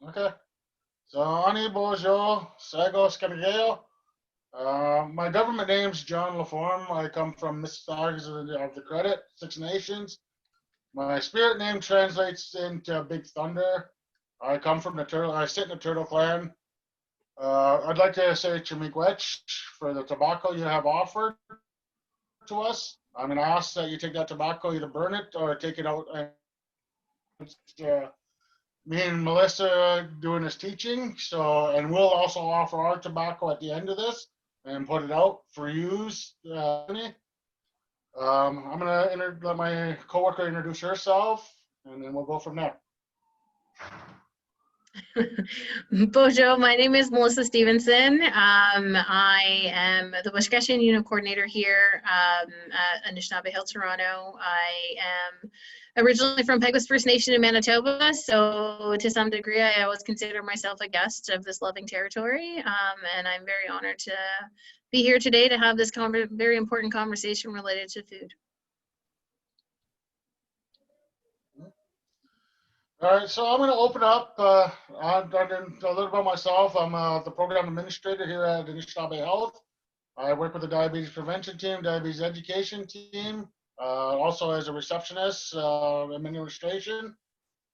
Okay. So, Ani Bojo, Sagos Canigeo. My government name's John LaForme. I come from Mississauga of the Credit, Six Nations. My spirit name translates into Big Thunder. I come from the Turtle. I sit in the Turtle Clan. I'd like to say Chimigwech for the tobacco you have offered to us. I'm going to ask that you take that tobacco, either burn it or take it out. And me and Melissa doing this teaching. So, and we'll also offer our tobacco at the end of this and put it out for use. I'm going to let my coworker introduce herself, and then we'll go from there. Bojo, my name is Melissa Stevenson. I am the Washkeshan Unit Coordinator here at Anishnawbe Hill, Toronto. I am originally from Peguis First Nation in Manitoba, so to some degree I always consider myself a guest of this loving territory, and I'm very honored to be here today to have this very important conversation related to food. All right, so I'm going to open up a little about myself. I'm the program administrator here at Anishnawbe Health. I work with the diabetes prevention team, diabetes education team, also as a receptionist, administration.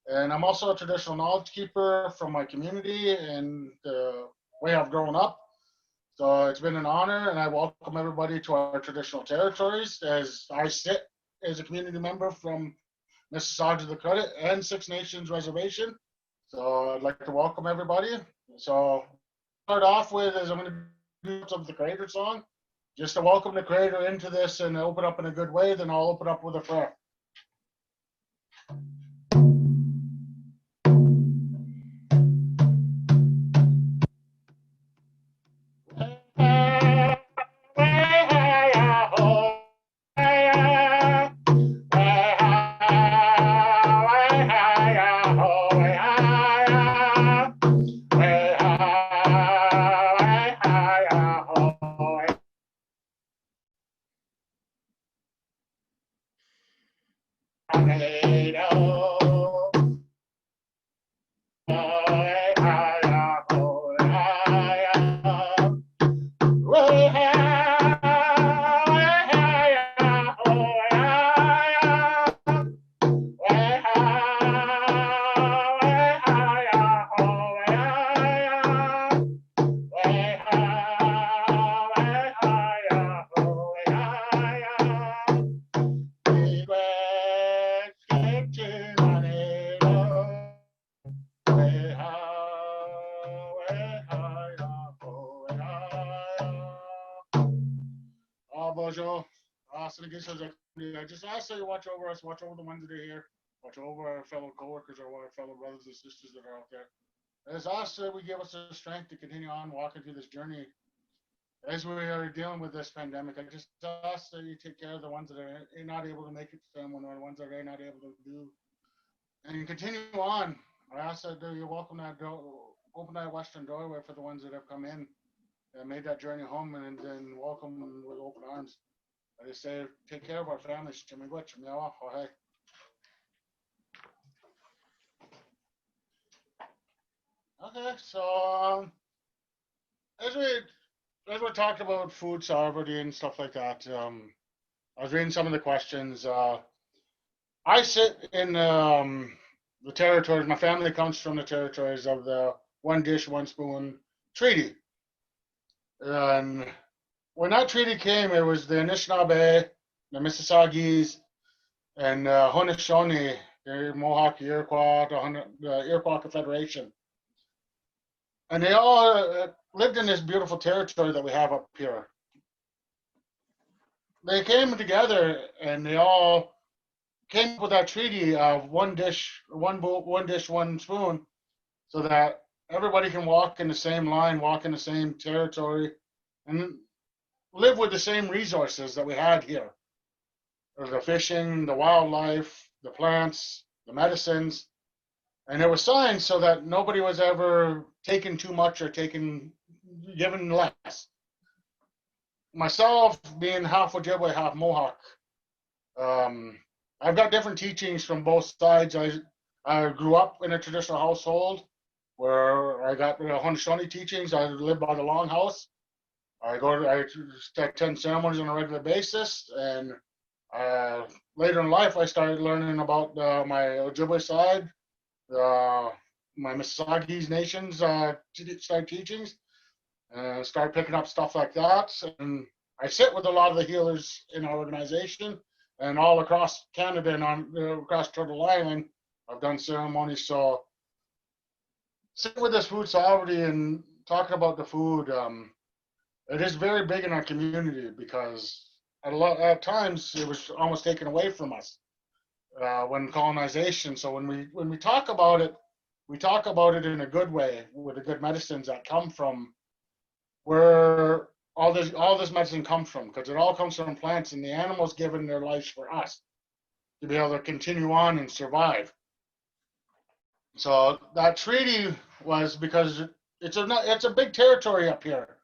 And I'm also a traditional knowledge keeper from my community and the way I've grown up. So it's been an honor, and I welcome everybody to our traditional territories as I sit as a community member from Mississauga the Credit and Six Nations Reservation. So I'd like to welcome everybody. So start off with is I'm going to do the Creator song, just to welcome the Creator into this and open up in a good way. Then I'll open up with a prayer. I just ask that you watch over us, watch over the ones that are here, watch over our fellow coworkers, our fellow brothers and sisters that are out there. I just ask that we give us the strength to continue on walking through this journey as we are dealing with this pandemic. I just ask that you take care of the ones that are not able to make it to someone, or the ones that are not able to do, and continue on. I ask that you welcome that door, open that western doorway for the ones that have come in and made that journey home, and then welcome them with open arms. I just say, take care of our families. Okay, so as we talked about food sovereignty and stuff like that, I was reading some of the questions. I sit in the territories. My family comes from the territories of the one dish, one spoon treaty, and when that treaty came, it was the Anishnawbe, the Mississaugas, and Haudenosaunee, the Mohawk, Iroquois, the Iroquois Confederation. And they all lived in this beautiful territory that we have up here. They came together and they all came up with that treaty of one dish, one spoon, so that everybody can walk in the same line, walk in the same territory, and live with the same resources that we had here. There's the fishing, the wildlife, the plants, the medicines, and there were signs so that nobody was ever taken too much or given less. Myself, being half Ojibwe, half Mohawk, I've got different teachings from both sides. I grew up in a traditional household. where I got Anishnawbe teachings. I live by the Longhouse. I attend ceremonies on a regular basis, and later in life, I started learning about my Ojibwe side, my Mississauga's nations side teachings, and started picking up stuff like that. And I sit with a lot of the healers in our organization, and all across Canada and across Turtle Island, I've done ceremonies. So sitting with this food sovereignty and talking about the food, it is very big in our community because at times it was almost taken away from us when colonization. So when we talk about it, we talk about it in a good way with the good medicines that come from where all this medicine comes from, because it all comes from plants, and the animals given their lives for us to be able to continue on and survive. So that treaty was because it's a big territory up here,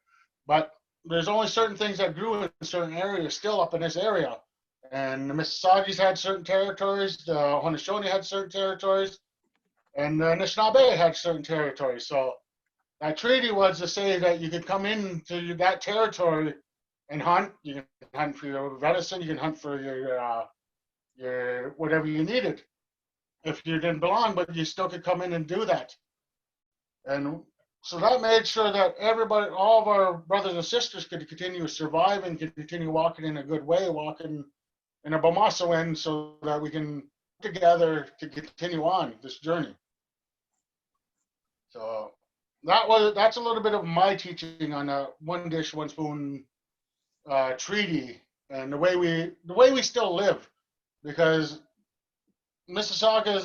but there's only certain things that grew in certain areas still up in this area. And the Mississaugas had certain territories, the Haudenosaunee had certain territories, and the Anishnawbe had certain territories. So that treaty was to say that you could come into that territory and hunt. You can hunt for your venison, you can hunt for your whatever you needed if you didn't belong, but you still could come in and do that. And so that made sure that everybody, all of our brothers and sisters could continue to survive and could continue walking in a good way, walking in a Bamasawen, so that we can work together to continue on this journey. So that's a little bit of my teaching on a one dish, one spoon treaty and the way we still live, because Mississauga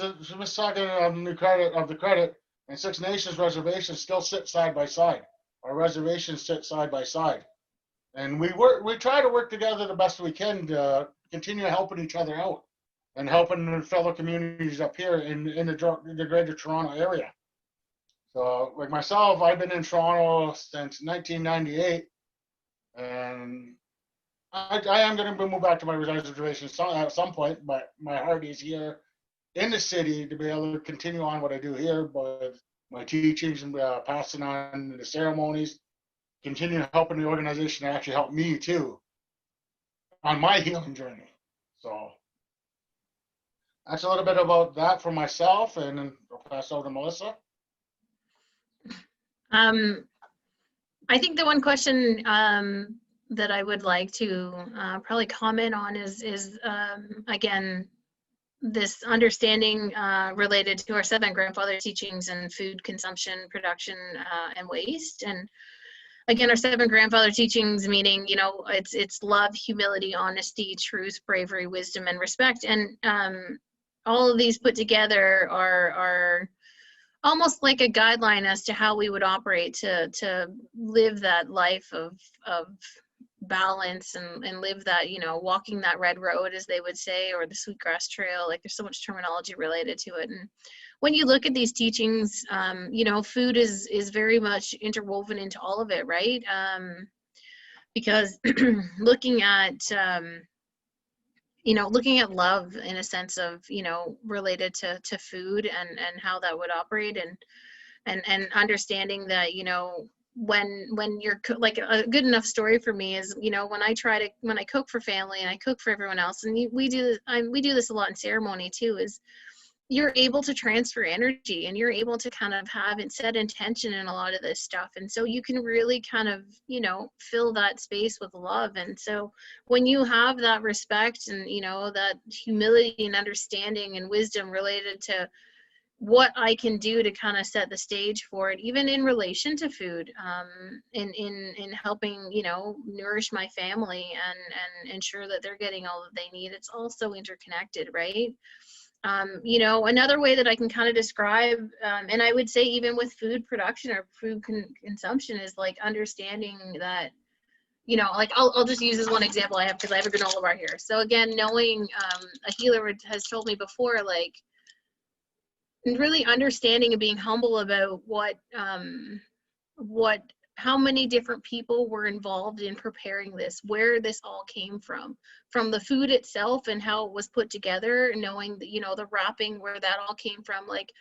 of the credit and Six Nations reservations still sit side by side. Our reservations sit side by side, and we try to work together the best we can to continue helping each other out and helping the fellow communities up here in the greater Toronto area. So, like myself, I've been in Toronto since 1998, and I am going to move back to my reservation at some point, but my heart is here in the city to be able to continue on what I do here, but my teachings and passing on the ceremonies, continue helping the organization to actually help me too on my healing journey. So that's a little bit about that for myself, and then I'll pass over to Melissa. I think the one question that I would like to probably comment on is again, this understanding related to our seven grandfather teachings and food consumption, production, and waste. And again, our seven grandfather teachings, meaning, it's love, humility, honesty, truth, bravery, wisdom, and respect. And all of these put together are almost like a guideline as to how we would operate to live that life of balance and live that, walking that red road, as they would say, or the sweetgrass trail. Like, there's so much terminology related to it. And when you look at these teachings, food is very much interwoven into all of it, right? Because looking at love in a sense of, related to food and how that would operate, and understanding that, when you're like, a good enough story for me is, when I cook for family and I cook for everyone else, and we do this a lot in ceremony too, is you're able to transfer energy, and you're able to kind of have and set intention in a lot of this stuff. And so you can really kind of, fill that space with love. And so when you have that respect and, that humility and understanding and wisdom related to what I can do to kind of set the stage for it, even in relation to food, in helping, nourish my family and ensure that they're getting all that they need. It's also interconnected, right? Another way that I can kind of describe, and I would say even with food production or food consumption, is like understanding that, like I'll just use this one example I have, because I have a granola bar here. So again, knowing, a healer has told me before, like, really understanding and being humble about how many different people were involved in preparing this, where this all came from the food itself and how it was put together, knowing that, the wrapping, where that all came from. Like,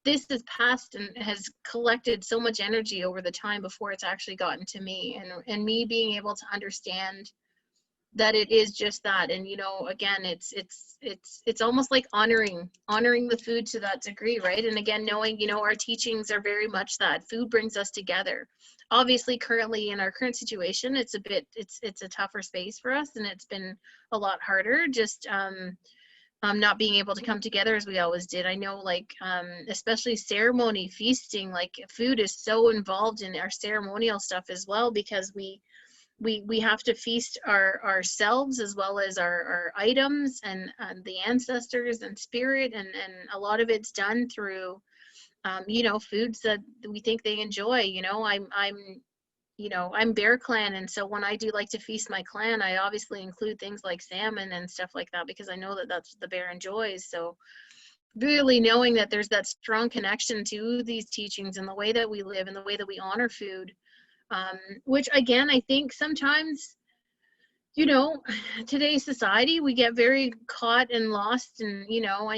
this has passed and has collected so much energy over the time before it's actually gotten to me, and me being able to understand that it is just that. And, you know, again, it's almost like honoring the food to that degree, right? And again, knowing, you know, our teachings are very much that food brings us together. Obviously, currently in our current situation, it's a tougher space for us, and it's been a lot harder, just not being able to come together as we always did. I know, like, especially ceremony, feasting, like food is so involved in our ceremonial stuff as well, because we have to feast ourselves as well as our items and the ancestors and spirit, and a lot of it's done through you know, foods that we think they enjoy. You know, I'm Bear Clan, and so when I do like to feast my clan, I obviously include things like salmon and stuff like that, because I know that that's what the bear enjoys. So really knowing that there's that strong connection to these teachings and the way that we live and the way that we honor food, which again, I think sometimes, you know, today's society, we get very caught and lost. And, you know,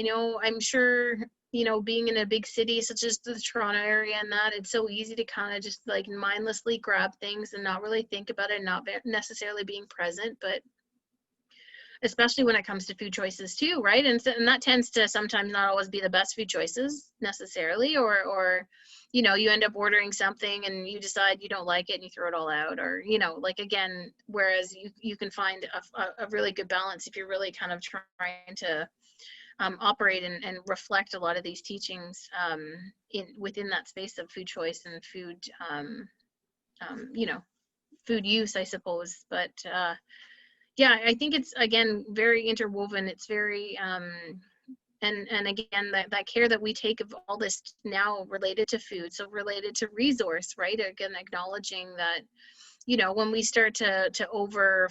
I'm sure, you know, being in a big city such as the Toronto area, and that it's so easy to kind of just like mindlessly grab things and not really think about it, not necessarily being present. But especially when it comes to food choices too, right? And that tends to sometimes not always be the best food choices necessarily, or you know, you end up ordering something and you decide you don't like it and you throw it all out, or, you know, like, again, whereas you can find a really good balance if you're really kind of trying to operate and reflect a lot of these teachings within that space of food choice and food, you know, food use, I suppose. But yeah, I think it's, again, very interwoven. It's very, and again, that care that we take of all this now related to food, so related to resource, right? Again, acknowledging that, you know, when we start to over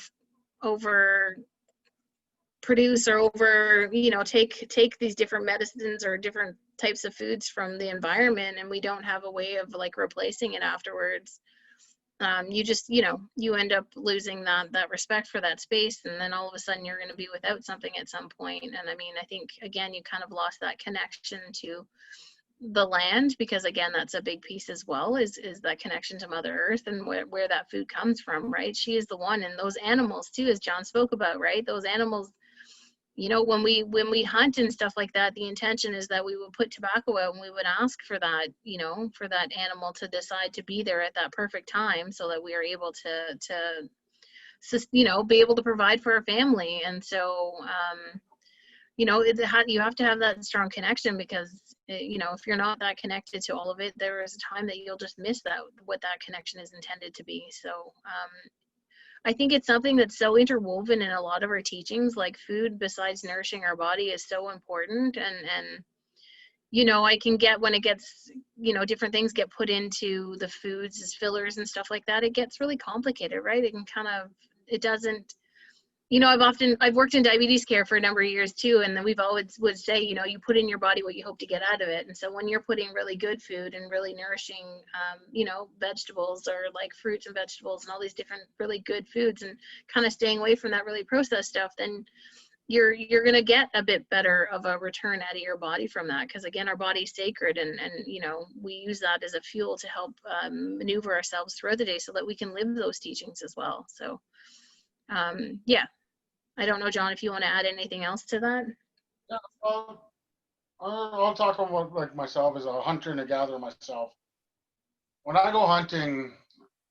produce or over, you know, take these different medicines or different types of foods from the environment, and we don't have a way of like replacing it afterwards, you just, you know, you end up losing that respect for that space, and then all of a sudden you're going to be without something at some point. And I mean, I think, again, you kind of lost that connection to the land, because again, that's a big piece as well, is that connection to Mother Earth and where that food comes from, right? She is the one. And those animals too, as John spoke about, right? Those animals, you know, when we hunt and stuff like that, the intention is that we would put tobacco out and we would ask for that, you know, for that animal to decide to be there at that perfect time, so that we are able to you know, be able to provide for our family. And so, you know, you have to have that strong connection, because, you know, if you're not that connected to all of it, there is a time that you'll just miss what that connection is intended to be. So, I think it's something that's so interwoven in a lot of our teachings. Like, food, besides nourishing our body, is so important. And you know, I can get, when it gets, you know, different things get put into the foods as fillers and stuff like that, it gets really complicated, right? It can kind of, it doesn't, you know, I've worked in diabetes care for a number of years too, and then we've always would say, you know, you put in your body what you hope to get out of it. And so when you're putting really good food and really nourishing, you know, vegetables, or like fruits and vegetables and all these different really good foods, and kind of staying away from that really processed stuff, then you're going to get a bit better of a return out of your body from that. Because again, our body's sacred, and you know, we use that as a fuel to help maneuver ourselves throughout the day, so that we can live those teachings as well. So yeah, I don't know, John, if you want to add anything else to that. Yeah, I'll talk about like myself as a hunter and a gatherer myself. When I go hunting,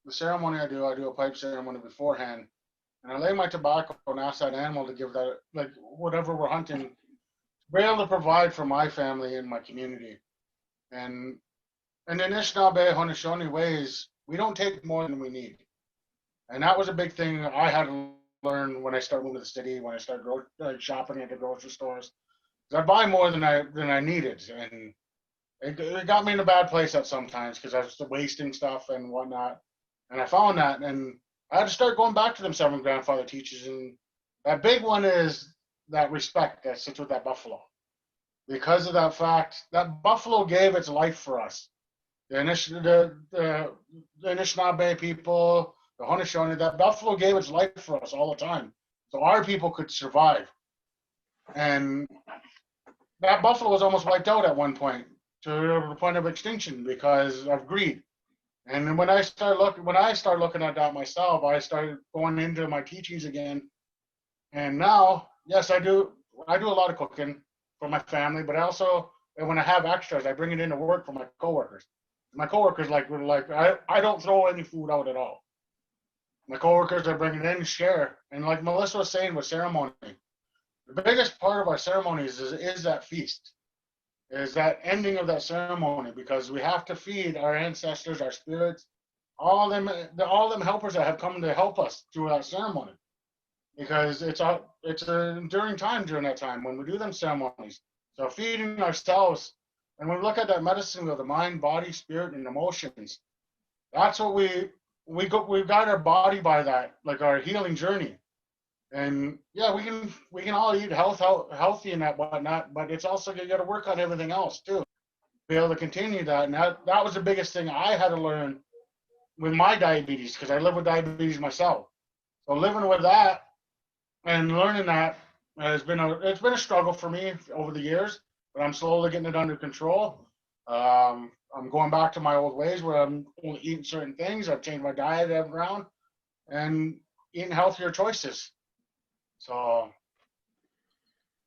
the ceremony I do a pipe ceremony beforehand, and I lay my tobacco and ask that animal to give that, like, whatever we're hunting, to be able to provide for my family and my community. And in the Anishnawbe, Haudenosaunee ways, we don't take more than we need. And that was a big thing I had to learn when I started moving to the city, when I started shopping at the grocery stores. I buy more than I needed, and it got me in a bad place at sometimes, because I was wasting stuff and whatnot. And I found that, and I had to start going back to them seven grandfather teachers. And that big one is that respect that sits with that buffalo. Because of that fact, that buffalo gave its life for us. The Anishnawbe people, the Haudenosaunee, that buffalo gave its life for us all the time, so our people could survive. And that buffalo was almost wiped out at one point. to the point of extinction because of greed. And then when I started looking at that myself, I started going into my teachings again. And now, yes, I do a lot of cooking for my family, but I also, and when I have extras, I bring it into work for my coworkers. My coworkers I don't throw any food out at all. My coworkers are bringing in, share, and like Melissa was saying with ceremony, the biggest part of our ceremonies is that feast, is that ending of that ceremony, because we have to feed our ancestors, our spirits, all them helpers that have come to help us through that ceremony, because it's an enduring time during that time when we do them ceremonies. So feeding ourselves, and when we look at that medicine wheel, the mind, body, spirit, and emotions, that's what we got our body by that, like our healing journey. And yeah, we can all eat healthy and that whatnot, but it's also you got to work on everything else too, be able to continue that. And that was the biggest thing I had to learn with my diabetes, because I live with diabetes myself. So living with that and learning that it's been a struggle for me over the years, but I'm slowly getting it under control. I'm going back to my old ways where I'm only eating certain things. I've changed my diet around and eating healthier choices. So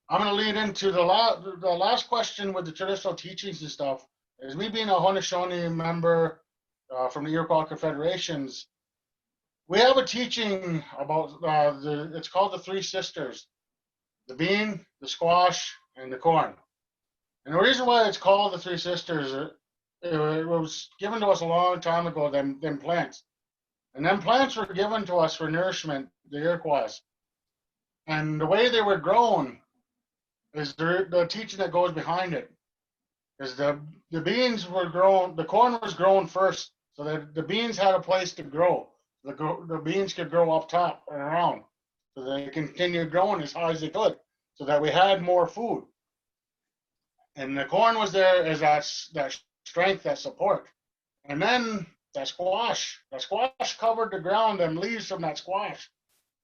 I'm going to lead into the last question with the traditional teachings and stuff. Is me being a Haudenosaunee member from the Iroquois Confederations, we have a teaching about it's called the Three Sisters: the bean, the squash, and the corn. And the reason why it's called the Three Sisters, it was given to us a long time ago, them plants. And them plants were given to us for nourishment, the Iroquois. And the way they were grown is the teaching that goes behind it. Is the beans were grown, the corn was grown first, so that the beans had a place to grow. The beans could grow up top and around, so they continued growing as high as they could, so that we had more food. And the corn was there as that strength, that support. And then that squash covered the ground, and leaves from that squash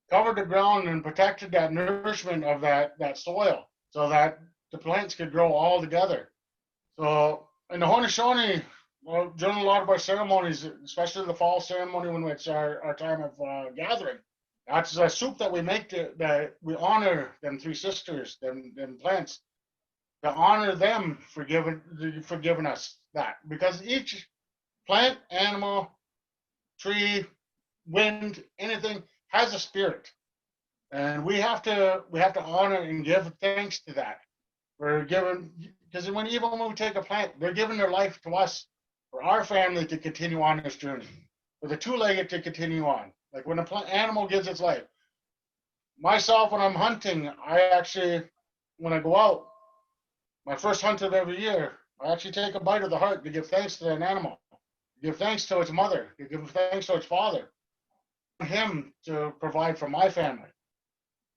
covered the ground and protected that nourishment of that soil, so that the plants could grow all together. So in the Haudenosaunee, during a lot of our ceremonies, especially the fall ceremony when it's our time of gathering, that's a soup that we make that we honor them three sisters, them plants, to honor them for giving us that. Because each plant, animal, tree, wind, anything has a spirit, and we have to honor and give thanks to that. We're given, because even when we take a plant, they're giving their life to us for our family to continue on this journey, for the two-legged to continue on. Like when animal gives its life. Myself, when I'm hunting, when I go out, my first hunt of every year, I actually take a bite of the heart to give thanks to that animal, to give thanks to its mother, to give thanks to its father, him to provide for my family.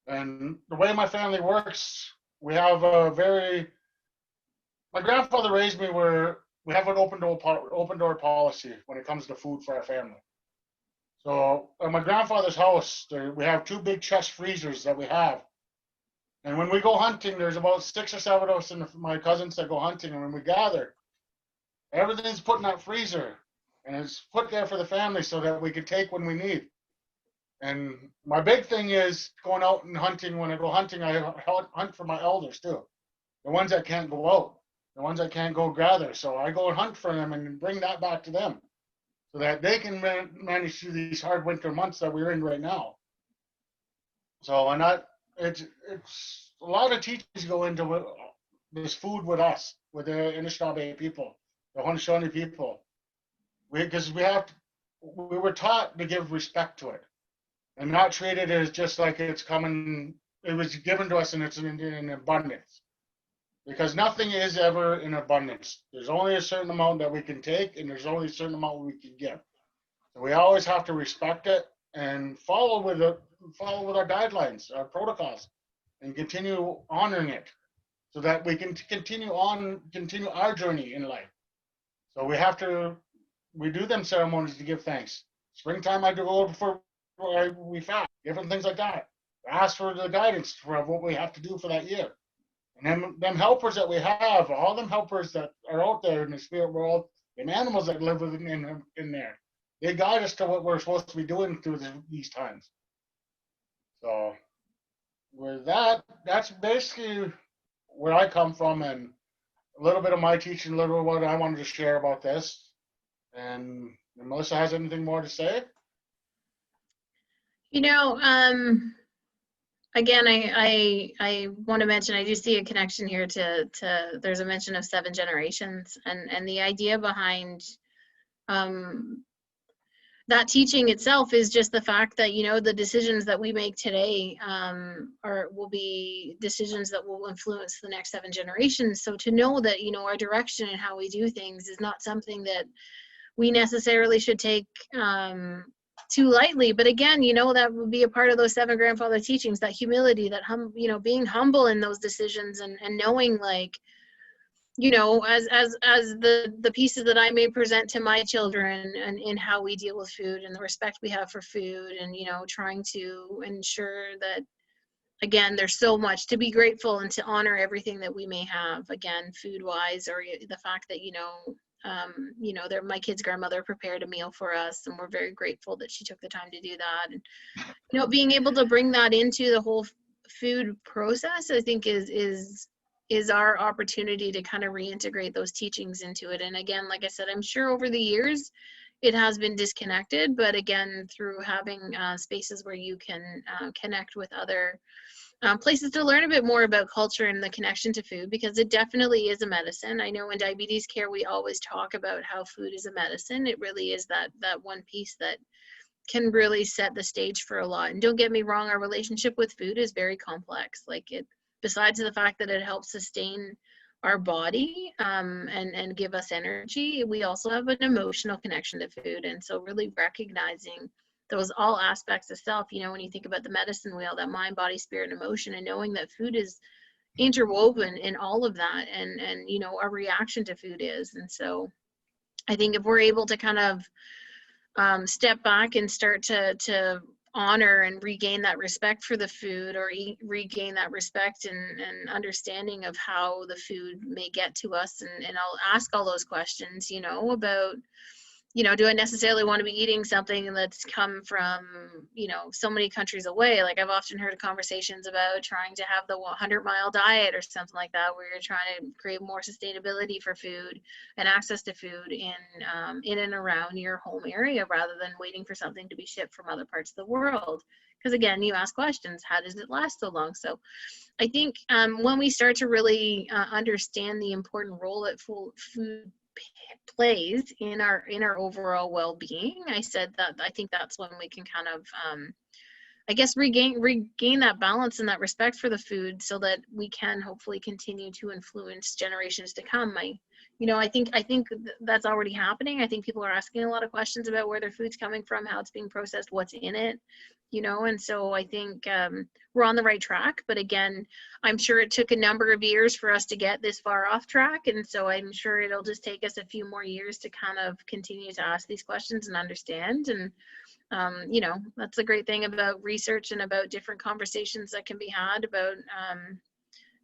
And the way my family works, we have my grandfather raised me where we have an open door policy when it comes to food for our family. So at my grandfather's house, we have two big chest freezers that we have. And when we go hunting, there's about 6 or 7 of us and my cousins that go hunting. And when we gather, everything's put in that freezer, and it's put there for the family so that we can take when we need. And my big thing is going out and hunting. When I go hunting, I hunt for my elders too, the ones that can't go out, the ones that can't go gather. So I go and hunt for them and bring that back to them, so that they can manage through these hard winter months that we're in right now. So it's a lot of teachings go into this food with us, with the Anishnawbe people, the Haudenosaunee people, because we were taught to give respect to it, and not treat it as just like it's coming. It was given to us and it's in abundance, because nothing is ever in abundance. There's only a certain amount that we can take, and there's only a certain amount we can give. So we always have to respect it and follow with our guidelines, our protocols, and continue honoring it, so that we can continue our journey in life. So we do them ceremonies to give thanks. Springtime, I do go before we fast, different things like that. Ask for the guidance for what we have to do for that year. And them helpers that we have, all them helpers that are out there in the spirit world, and animals that live in there, they guide us to what we're supposed to be doing through these times. So with that, that's basically where I come from, and a little bit of my teaching, a little bit of what I wanted to share about this. And if Melissa has anything more to say? You know, again, I want to mention, I do see a connection here to there's a mention of 7 generations, and the idea behind that teaching itself is just the fact that, you know, the decisions that we make today will be decisions that will influence the next 7 generations. So to know that, you know, our direction and how we do things is not something that we necessarily should take too lightly. But again, you know, that would be a part of those 7 grandfather teachings, that humility, that you know, being humble in those decisions, and knowing, like, you know, as the pieces that I may present to my children, and in how we deal with food and the respect we have for food, and, you know, trying to ensure that, again, there's so much to be grateful and to honor everything that we may have, again, food wise, or the fact that, you know, my kid's grandmother prepared a meal for us, and we're very grateful that she took the time to do that. And, you know, being able to bring that into the whole food process, I think is our opportunity to kind of reintegrate those teachings into it. And again, like I said, I'm sure over the years it has been disconnected, but again, through having spaces where you can connect with other places to learn a bit more about culture and the connection to food, because it definitely is a medicine. I know in diabetes care, we always talk about how food is a medicine. It really is that one piece that can really set the stage for a lot. And don't get me wrong, our relationship with food is very complex. Like, it, besides the fact that it helps sustain our body and give us energy, we also have an emotional connection to food. And so really recognizing those all aspects of self, you know, when you think about the medicine wheel, that mind, body, spirit, and emotion, and knowing that food is interwoven in all of that, and you know, our reaction to food is. And so I think if we're able to kind of step back and start to honor and regain that respect for the food, or regain that respect and understanding of how the food may get to us, and I'll ask all those questions, you know, about, you know, do I necessarily want to be eating something that's come from, you know, so many countries away? Like, I've often heard conversations about trying to have the 100-mile diet or something like that, where you're trying to create more sustainability for food and access to food in and around your home area, rather than waiting for something to be shipped from other parts of the world. Because again, you ask questions, how does it last so long? So I think when we start to really understand the important role that food plays in our overall well-being, I think that's when we can kind of I guess regain that balance and that respect for the food, so that we can hopefully continue to influence generations to come. I think that's already happening. I think people are asking a lot of questions about where their food's coming from, how it's being processed, what's in it, you know, and so I think we're on the right track. But again, I'm sure it took a number of years for us to get this far off track, and so I'm sure it'll just take us a few more years to kind of continue to ask these questions and understand. And you know, that's the great thing about research and about different conversations that can be had about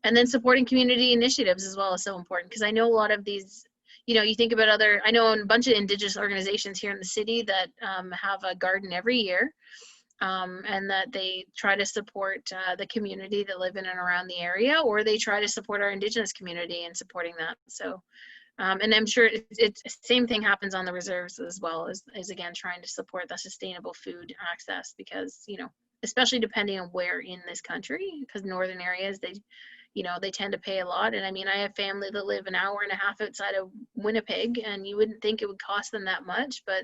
and then supporting community initiatives as well is so important. Because I know a lot of these, you know, you think about I know a bunch of Indigenous organizations here in the city that have a garden every year, and that they try to support the community that live in and around the area, or they try to support our Indigenous community in supporting that. So and I'm sure it's same thing happens on the reserves as well, as again trying to support the sustainable food access, because, you know, especially depending on where in this country, because northern areas, they tend to pay a lot. And I mean, I have family that live an hour and a half outside of Winnipeg, and you wouldn't think it would cost them that much, but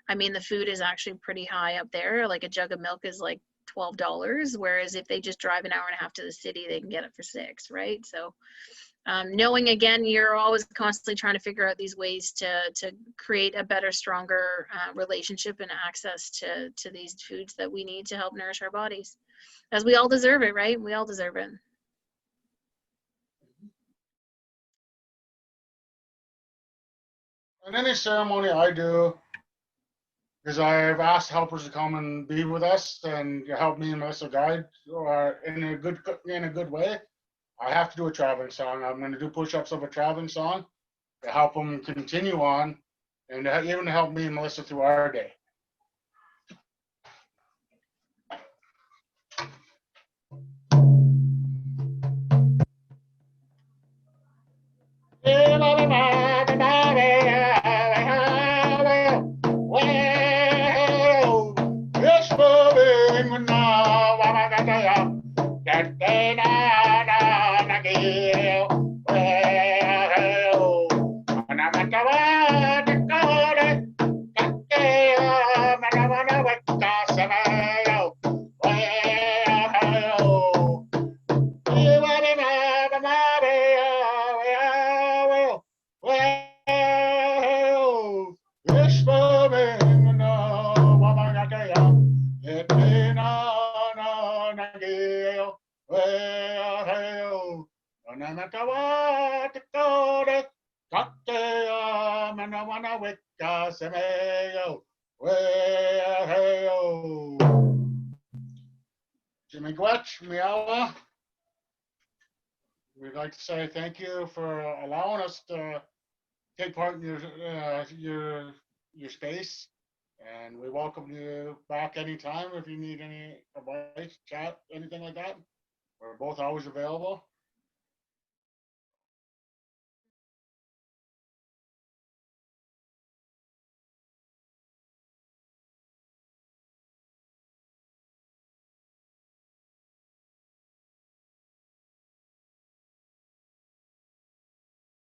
I mean, the food is actually pretty high up there. Like, a jug of milk is like $12, whereas if they just drive an hour and a half to the city, they can get it for $6, right? So knowing, again, you're always constantly trying to figure out these ways to create a better, stronger relationship and access to these foods that we need to help nourish our bodies, as we all deserve it, right? We all deserve it. In any ceremony I do, because I've asked helpers to come and be with us and help me and Melissa guide, or in a good way. I have to do a traveling song. I'm going to do push-ups of a traveling song to help them continue on, and even to help me and Melissa through our day. Jimmy Gwetch, Miawa, we'd like to say thank you for allowing us to take part in your space, and we welcome you back anytime if you need any advice, chat, anything like that. We're both always available.